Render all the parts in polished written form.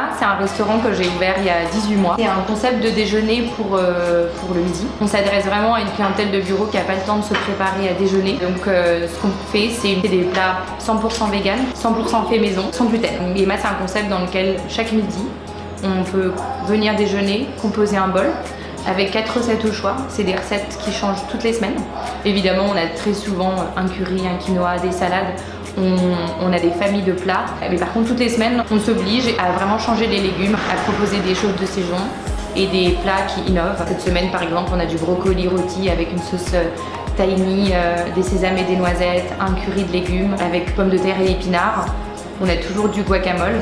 Yema, c'est un restaurant que j'ai ouvert il y a 18 mois. C'est un concept de déjeuner pour le midi. On s'adresse vraiment à une clientèle de bureau qui n'a pas le temps de se préparer à déjeuner. Donc ce qu'on fait, c'est des plats 100% vegan, 100% fait maison, sans gluten. Donc, Yema, c'est un concept dans lequel chaque midi, on peut venir déjeuner, composer un bol avec 4 recettes au choix. C'est des recettes qui changent toutes les semaines. Évidemment, on a très souvent un curry, un quinoa, des salades. On a des familles de plats. Mais par contre, toutes les semaines, on s'oblige à vraiment changer les légumes, à proposer des choses de saison et des plats qui innovent. Cette semaine, par exemple, on a du brocoli rôti avec une sauce tahini, des sésames et des noisettes, un curry de légumes avec pommes de terre et épinards. On a toujours du guacamole.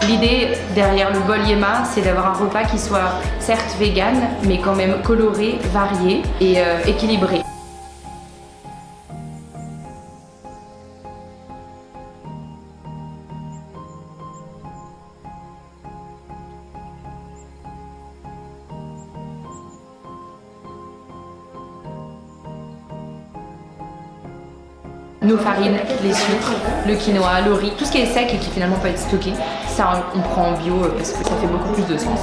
L'idée derrière le bol Yema, c'est d'avoir un repas qui soit certes vegan, mais quand même coloré, varié et équilibré. Nos farines, les sucres, le quinoa, le riz, tout ce qui est sec et qui finalement peut être stocké, ça on prend en bio parce que ça fait beaucoup plus de sens.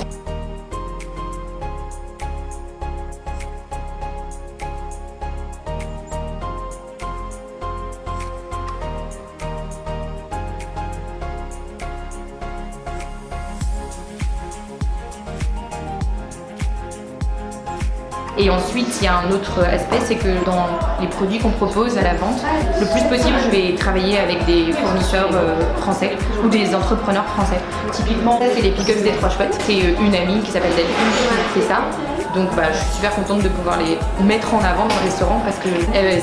Et ensuite, il y a un autre aspect, c'est que dans les produits qu'on propose à la vente, le plus possible, je vais travailler avec des fournisseurs français ou des entrepreneurs français. Typiquement, c'est les pick-ups des Trois Chouettes. C'est une amie qui s'appelle Delphine qui fait ça. Donc je suis super contente de pouvoir les mettre en avant dans le restaurant parce que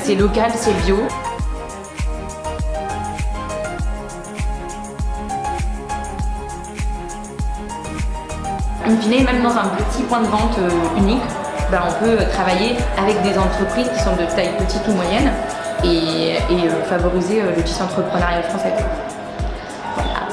c'est local, c'est bio. In fine, même dans un petit point de vente unique, on peut travailler avec des entreprises qui sont de taille petite ou moyenne et favoriser le tissu entrepreneurial français. Voilà.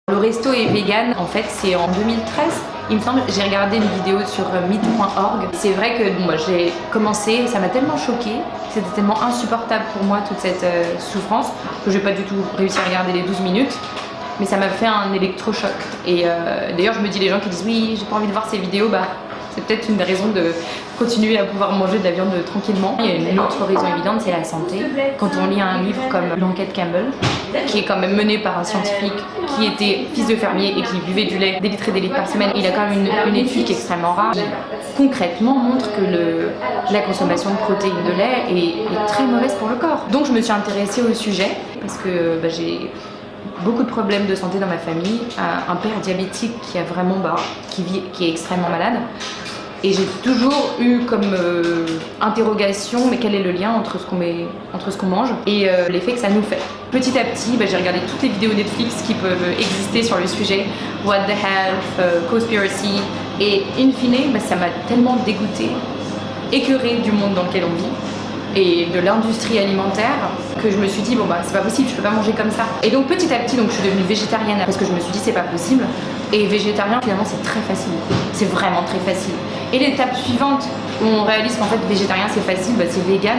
Le resto est vegan, en fait, c'est en 2013. Il me semble, j'ai regardé une vidéo sur meat.org. C'est vrai que moi j'ai commencé, ça m'a tellement choquée, c'était tellement insupportable pour moi toute cette souffrance que j'ai pas du tout réussi à regarder les 12 minutes. Mais ça m'a fait un électrochoc. Et d'ailleurs je me dis, les gens qui disent oui, j'ai pas envie de voir ces vidéos, c'est peut-être une des raisons de continuer à pouvoir manger de la viande tranquillement. Il y a une autre raison évidente, c'est la santé. Quand on lit un livre comme L'Enquête Campbell, qui est quand même mené par un scientifique qui était fils de fermier et qui buvait du lait des litres et des litres par semaine, il a quand même une étude qui est extrêmement rare, qui concrètement montre que la consommation de protéines de lait est très mauvaise pour le corps. Donc je me suis intéressée au sujet parce que j'ai beaucoup de problèmes de santé dans ma famille, un père diabétique qui a vraiment qui est extrêmement malade. Et j'ai toujours eu comme interrogation, mais quel est le lien entre ce qu'on mange et l'effet que ça nous fait. Petit à petit, j'ai regardé toutes les vidéos Netflix qui peuvent exister sur le sujet, What the Health, Cowspiracy, et in fine, ça m'a tellement dégoûtée, écœurée du monde dans lequel on vit et de l'industrie alimentaire que je me suis dit c'est pas possible, je peux pas manger comme ça. Et donc petit à petit, je suis devenue végétarienne parce que je me suis dit c'est pas possible. Et végétarien, finalement, c'est très facile. C'est vraiment très facile. Et l'étape suivante où on réalise qu'en fait végétarien c'est facile, c'est vegan.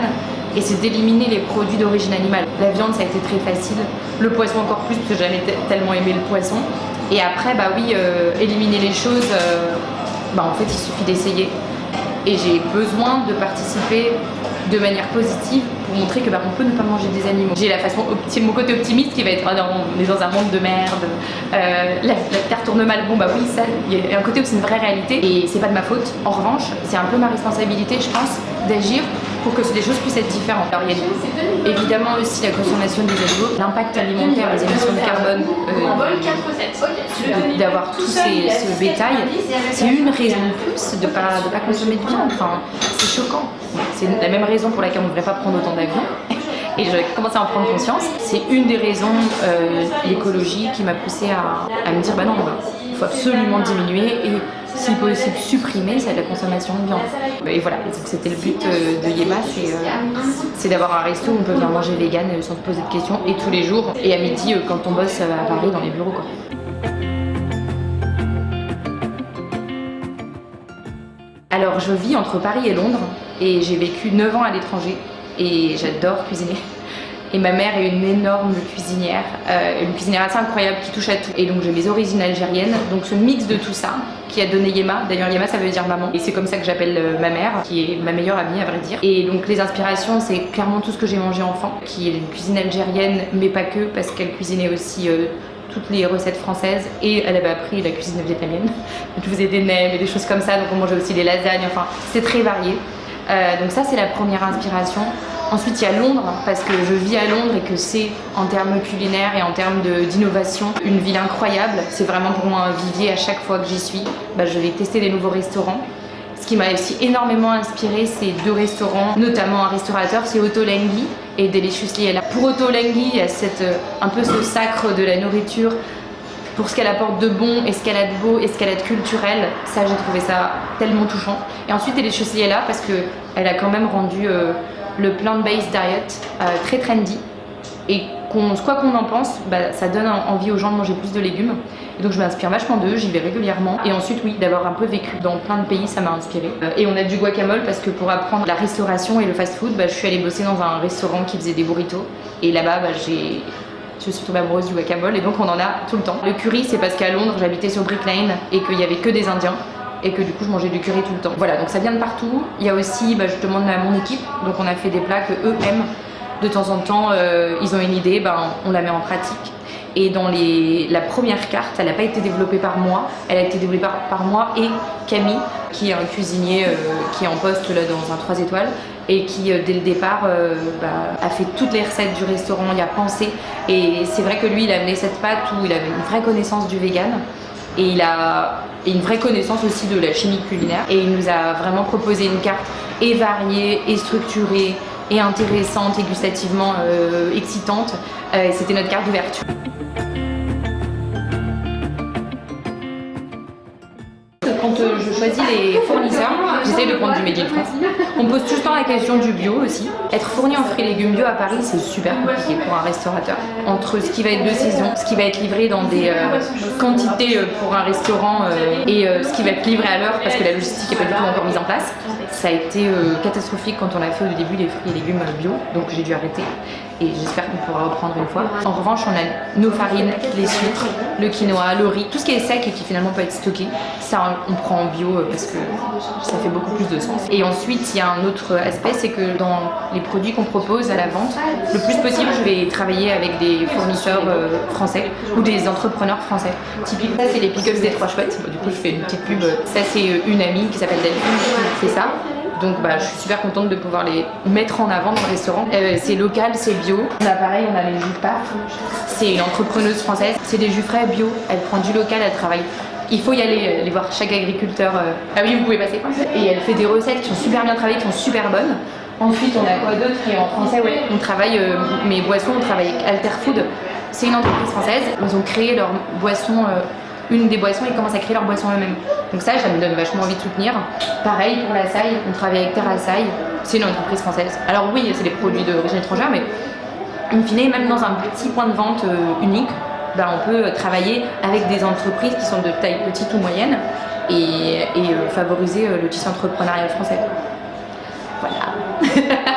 Et c'est d'éliminer les produits d'origine animale. La viande, ça a été très facile. Le poisson encore plus, parce que j'ai jamais tellement aimé le poisson. Et après, éliminer les choses, en fait, il suffit d'essayer. Et j'ai besoin de participer de manière positive pour montrer que on peut ne pas manger des animaux. J'ai mon côté optimiste qui va être on est dans un monde de merde, la terre tourne mal. Oui, ça, il y a un côté où c'est une vraie réalité et c'est pas de ma faute. En revanche, c'est un peu ma responsabilité, je pense, d'agir pour que les choses puissent être différentes. Alors il y a évidemment aussi la consommation des animaux, l'impact alimentaire, les émissions de carbone, d'avoir tout ce bétail, c'est une raison de plus de pas consommer de viande. C'est choquant. C'est la même raison pour laquelle on ne devrait pas prendre autant d'avions. Et j'ai commencé à en prendre conscience. C'est une des raisons, l'écologie, qui m'a poussée à me dire il faut absolument diminuer et si possible supprimer la consommation de viande. Et voilà, c'était le but de Yema, c'est d'avoir un resto où on peut venir manger vegan sans se poser de questions et tous les jours et à midi quand on bosse à Paris dans les bureaux. Alors je vis entre Paris et Londres et j'ai vécu 9 ans à l'étranger. et j'adore cuisiner. Et ma mère est une énorme cuisinière assez incroyable qui touche à tout. Et donc j'ai mes origines algériennes, donc ce mix de tout ça qui a donné Yema. D'ailleurs Yema ça veut dire maman. Et c'est comme ça que j'appelle ma mère, qui est ma meilleure amie à vrai dire. Et donc les inspirations c'est clairement tout ce que j'ai mangé enfant, qui est une cuisine algérienne, mais pas que, parce qu'elle cuisinait aussi toutes les recettes françaises et elle avait appris la cuisine vietnamienne. Je faisais des nems et des choses comme ça, donc on mangeait aussi des lasagnes, enfin c'est très varié. Donc ça c'est la première inspiration. Ensuite il y a Londres, parce que je vis à Londres et que c'est en termes culinaires et en termes d'innovation une ville incroyable. C'est vraiment pour moi un vivier. À chaque fois que j'y suis, je vais tester des nouveaux restaurants. Ce qui m'a aussi énormément inspiré, c'est 2 restaurants, notamment un restaurateur, c'est Ottolenghi et Delicious Liela. Pour Ottolenghi, il y a un peu ce sacre de la nourriture, pour ce qu'elle apporte de bon et ce qu'elle a de beau et ce qu'elle a de culturel. Ça, j'ai trouvé ça tellement touchant. Et ensuite Delicious Liela, parce qu'elle a quand même rendu le plant-based diet très trendy. Et quoi qu'on en pense, ça donne envie aux gens de manger plus de légumes. Et donc je m'inspire vachement d'eux, j'y vais régulièrement. Et ensuite oui, d'avoir un peu vécu dans plein de pays, ça m'a inspiré. Et on a du guacamole parce que pour apprendre la restauration et le fast-food, je suis allée bosser dans un restaurant qui faisait des burritos. Et là-bas, je suis tombée amoureuse du guacamole et donc on en a tout le temps. Le curry, c'est parce qu'à Londres, j'habitais sur Brick Lane et qu'il y avait que des Indiens. Et que du coup je mangeais du curry tout le temps. Voilà, donc ça vient de partout. Il y a aussi, je demande à mon équipe, donc on a fait des plats que eux aiment. De temps en temps, ils ont une idée, on la met en pratique. Et dans la première carte, elle n'a pas été développée par moi, elle a été développée par moi et Camille, qui est un cuisinier qui est en poste là, dans un 3 étoiles et qui dès le départ a fait toutes les recettes du restaurant, il a pensé. Et c'est vrai que lui, il a amené cette pâte où il avait une vraie connaissance du vegan. Et il a une vraie connaissance aussi de la chimie culinaire. Et il nous a vraiment proposé une carte et variée, et structurée, et intéressante, et gustativement excitante. C'était notre carte d'ouverture. Quand je choisis les fournisseurs, j'essaie de prendre du Made in France. On pose tout le temps la question du bio aussi. Être fourni en fruits et légumes bio à Paris, c'est super compliqué pour un restaurateur. Entre ce qui va être de saison, ce qui va être livré dans des quantités pour un restaurant et ce qui va être livré à l'heure parce que la logistique n'est pas du tout encore mise en place, ça a été catastrophique quand on a fait au début les fruits et légumes bio, donc j'ai dû arrêter. Et j'espère qu'on pourra reprendre une fois. En revanche, on a nos farines, les sucres, le quinoa, le riz, tout ce qui est sec et qui finalement peut être stocké. Ça, on prend en bio parce que ça fait beaucoup plus de sens. Et ensuite, il y a un autre aspect, c'est que dans les produits qu'on propose à la vente, le plus possible, je vais travailler avec des fournisseurs français ou des entrepreneurs français. Typiquement, ça, c'est les pickles des 3 chouettes. Du coup, je fais une petite pub. Ça, c'est une amie qui s'appelle Delphine qui fait ça. Donc je suis super contente de pouvoir les mettre en avant dans le restaurant. C'est local, c'est bio. On a pareil, on a les jus PAF. C'est une entrepreneuse française. C'est des jus frais bio. Elle prend du local, elle travaille. Il faut y aller voir chaque agriculteur. Ah oui, vous pouvez passer. Et elle fait des recettes qui sont super bien travaillées, qui sont super bonnes. Ensuite, on a quoi d'autre qui est en français? Ouais. On travaille, mes boissons, on travaille avec Alter Food. C'est une entreprise française. Ils ont créé leur boisson. Une des boissons, ils commencent à créer leurs boissons eux-mêmes. Donc ça me donne vachement envie de soutenir. Pareil pour l'açaï, on travaille avec Terraçaï, c'est une entreprise française. Alors oui, c'est des produits d'origine étrangère, mais in fine, même dans un petit point de vente unique, on peut travailler avec des entreprises qui sont de taille petite ou moyenne et favoriser le tissu entrepreneurial français. Voilà.